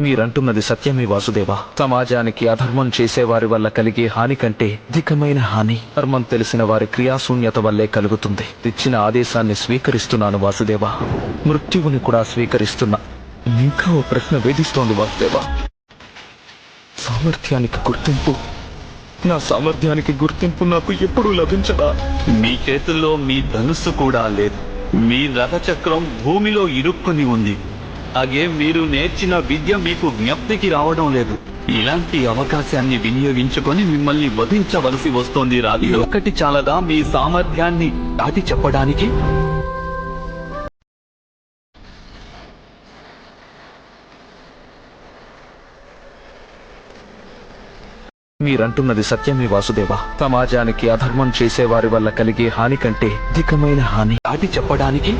మీరంటున్నది సత్యమే వాసుదేవ. సమాజానికి అధర్మం చేసేవారి వల్ల కలిగే హాని కంటే అధికమైన హాని ధర్మం తెలిసిన వారి క్రియాశూన్యత వల్లే కలుగుతుంది. ఇచ్చిన ఆదేశాన్ని స్వీకరిస్తున్నాను వాసుదేవ. మృత్యువుని కూడా స్వీకరిస్తున్నా. ఇంకా ఓ ప్రశ్న వేధిస్తోంది వాసుదేవ. సామర్థ్యానికి గుర్తింపు, నా సామర్థ్యానికి గుర్తింపు నాకు ఎప్పుడూ లభించదా? మీ చేతుల్లో మీ ధనుస్సు కూడా లేదు. మీ రథచక్రం భూమిలో ఇరుక్కుని ఉంది. అలాగే మీరు నేర్చిన విద్య మీకు జ్ఞప్తికి రావడం లేదు. ఇలాంటి అవకాశాన్ని వినియోగించుకొని మిమ్మల్ని వధించవలసి వస్తోంది రాజు. ఒక్కటి చాలదా మీ సామర్థ్యాన్ని దాటి చెప్పడానికి? మీరంటున్నది సత్యమే వాసుదేవ. సమాజానికి అధర్మం చేసేవారి వల్ల కలిగే హాని కంటే అధికమైన హాని దాటి చెప్పడానికి